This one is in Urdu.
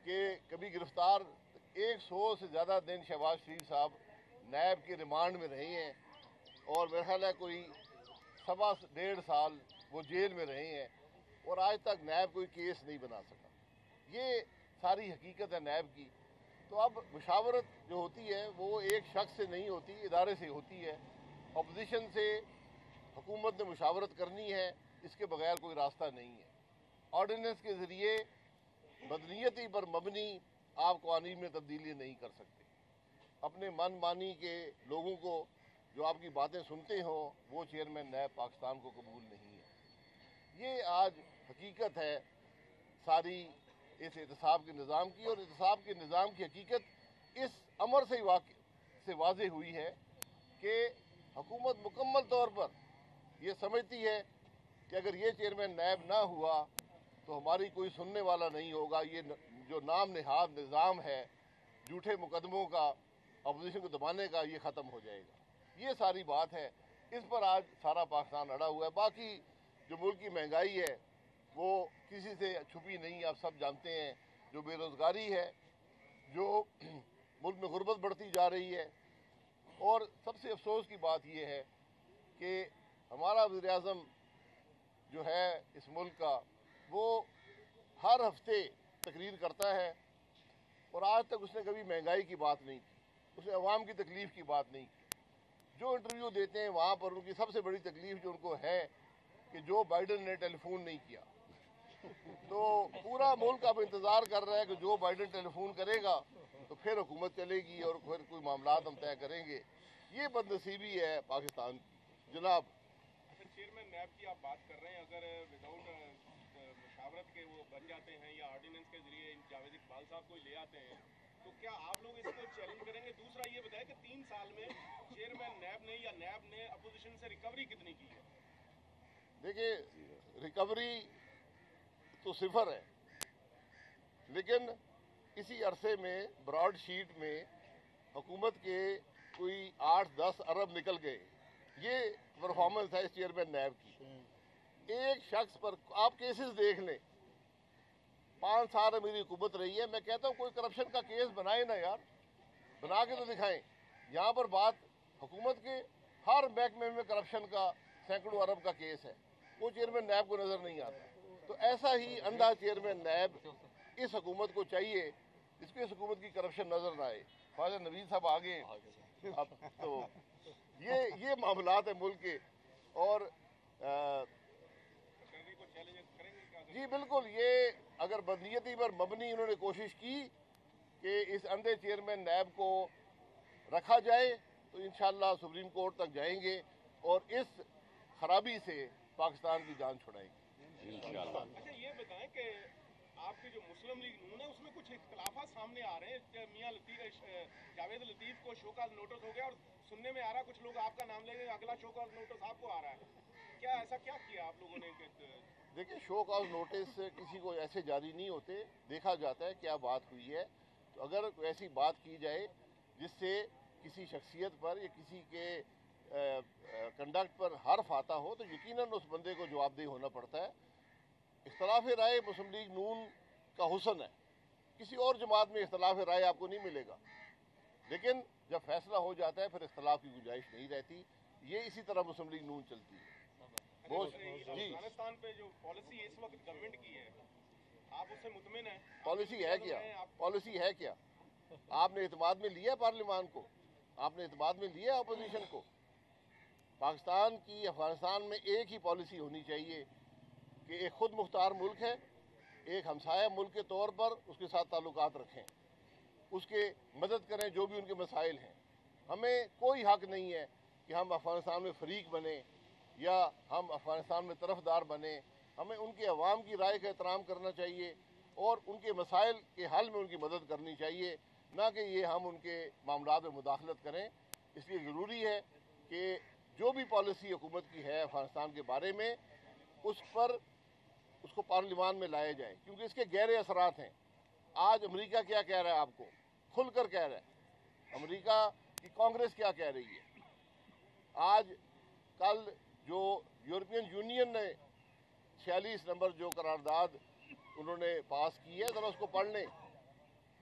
کہ کبھی گرفتار 100 سے زیادہ دن شہباز شریف صاحب نیب کے ریمانڈ میں رہے ہیں اور میرا خیال ہے کوئی 1.5 سال وہ جیل میں رہے ہیں اور آج تک نیب کوئی کیس نہیں بنا سکا. یہ ساری حقیقت ہے نیب کی. تو اب مشاورت جو ہوتی ہے وہ ایک شخص سے نہیں ہوتی، ادارے سے ہوتی ہے. اپوزیشن سے حکومت نے مشاورت کرنی ہے، اس کے بغیر کوئی راستہ نہیں ہے. آرڈیننس کے ذریعے مدنیتی پر مبنی آپ قوانین میں تبدیلی نہیں کر سکتے. اپنے من مانی کے لوگوں کو جو آپ کی باتیں سنتے ہوں وہ چیئرمین نیب پاکستان کو قبول نہیں ہے. یہ آج حقیقت ہے ساری اس احتساب کے نظام کی، اور احتساب کے نظام کی حقیقت اس امر سے واضح ہوئی ہے کہ حکومت مکمل طور پر یہ سمجھتی ہے کہ اگر یہ چیئرمین نیب نہ ہوا تو ہماری کوئی سننے والا نہیں ہوگا. یہ جو نام نہاد نظام ہے جھوٹے مقدموں کا، اپوزیشن کو دبانے کا، یہ ختم ہو جائے گا. یہ ساری بات ہے، اس پر آج سارا پاکستان اڑا ہوا ہے. باقی جو ملک کی مہنگائی ہے وہ کسی سے چھپی نہیں، آپ سب جانتے ہیں. جو بے روزگاری ہے، جو ملک میں غربت بڑھتی جا رہی ہے، اور سب سے افسوس کی بات یہ ہے کہ ہمارا وزیر اعظم جو ہے اس ملک کا، وہ ہر ہفتے تقریر کرتا ہے اور آج تک اس نے کبھی مہنگائی کی بات نہیں کی، اس نے عوام کی تکلیف کی بات نہیں کی. جو انٹرویو دیتے ہیں وہاں پر ان کی سب سے بڑی تکلیف جو ان کو ہے کہ جو بائیڈن نے ٹیلی فون نہیں کیا. تو پورا ملک اب انتظار کر رہا ہے کہ جو بائیڈن ٹیلی فون کرے گا تو پھر حکومت چلے گی اور پھر کوئی معاملات ہم طے کریں گے. یہ بدنصیبی ہے پاکستان کی. جناب چیئرمین نیب کی آپ بات کر رہے ہیں، اگر وداؤٹ مشاورت کے وہ بن جاتے ہیں یا آرڈیننس کے ذریعے جاوید اقبال صاحب کو لے آتے ہیں تو کیا آپ لوگ اس کو چیلنج کریں گے؟ دوسرا یہ بتائیں کہ 3 سال میں چیئرمین نیب نے یا نیب نے اپوزیشن سے ریکوری کتنی کی ہے؟ دیکھیے، ریکوری تو صفر ہے، لیکن اسی عرصے میں براڈ شیٹ میں حکومت کے کوئی 8-10 ارب نکل گئے. یہ پرفارمنس ہے اس چیئرمین نیب کی. ایک شخص پر آپ کیسز دیکھ لیں. 5 سال میری حکومت رہی ہے. میں کہتا ہوں کوئی کرپشن کا کیس بنائے نا یار، بنا کے تو دکھائیں. یہاں پر بات حکومت کے ہر محکمے میں کرپشن کا سینکڑوں ارب کا کیس ہے، وہ چیئرمین نیب کو نظر نہیں آتا. تو ایسا ہی اندھا چیئرمین نیب اس حکومت کو چاہیے جس کو اس حکومت کی کرپشن نظر نہ آئے. خواجہ نوید صاحب آگے اب تو یہ معاملات ہیں ملک کے. اور جی بالکل، یہ اگر بدنیتی پر مبنی انہوں نے کوشش کی کہ اس اندھے چیئرمین نیب کو رکھا جائے تو انشاءاللہ سپریم کورٹ تک جائیں گے اور اس خرابی سے پاکستان کی جان چھڑائیں گے انشاءاللہ. اچھا یہ بتائیں کہ آپ کی جو مسلم لیگ نون ہے اس میں کچھ اختلافات سامنے آ رہے ہیں. میاں جاوید لطیف کو شو کاز نوٹس ہو گیا اور سننے میں آ رہا ہے کچھ لوگ آپ کا نام لے گئے، اگلا شو کاز نوٹس آپ کو آ رہا ہے. کیا ایسا کیا کیا آپ لوگوں نے؟ دیکھیں، شو کاز نوٹس کسی کو ایسے جاری نہیں ہوتے، دیکھا جاتا ہے کیا بات ہوئی ہے. تو اگر کوئی ایسی بات کی جائے جس سے کسی شخصیت پر یا کسی کے کنڈکٹ پر حرف آتا ہو تو یقیناً اس بندے کو جواب دہ ہونا پڑتا ہے. اختلاف رائے مسلم لیگ نون کا حسن ہے. کسی اور جماعت میں اختلاف رائے آپ کو نہیں ملے گا، لیکن جب فیصلہ ہو جاتا ہے پھر اختلاف کی گنجائش نہیں رہتی. یہ اسی طرح مسلم لیگ نون چلتی ہے. جی، افغانستان پہ جو پالیسی اس وقت گورنمنٹ کی ہے آپ اس سے مطمئن ہیں؟ پالیسی ہے کیا؟ پالیسی ہے کیا؟ آپ نے اعتماد میں لیا پارلیمان کو؟ آپ نے اعتماد میں لیا اپوزیشن کو؟ پاکستان کی افغانستان میں ایک ہی پالیسی ہونی چاہیے کہ ایک خود مختار ملک ہے، ایک ہمسایہ ملک کے طور پر اس کے ساتھ تعلقات رکھیں، اس کے مدد کریں جو بھی ان کے مسائل ہیں. ہمیں کوئی حق نہیں ہے کہ ہم افغانستان میں فریق بنیں یا ہم افغانستان میں طرفدار بنیں. ہمیں ان کے عوام کی رائے کا احترام کرنا چاہیے اور ان کے مسائل کے حل میں ان کی مدد کرنی چاہیے، نہ کہ یہ ہم ان کے معاملات میں مداخلت کریں. اس لیے ضروری ہے کہ جو بھی پالیسی حکومت کی ہے افغانستان کے بارے میں اس کو پارلیمان میں لایا جائے، کیونکہ اس کے گہرے اثرات ہیں. آج امریکہ کیا کہہ رہا ہے آپ کو کھل کر کہہ رہا ہے. امریکہ کی کانگریس کیا کہہ رہی ہے. آج کل جو یورپین یونین نے 46 نمبر جو قرارداد انہوں نے پاس کی ہے، ذرا اس کو پڑھ لیں.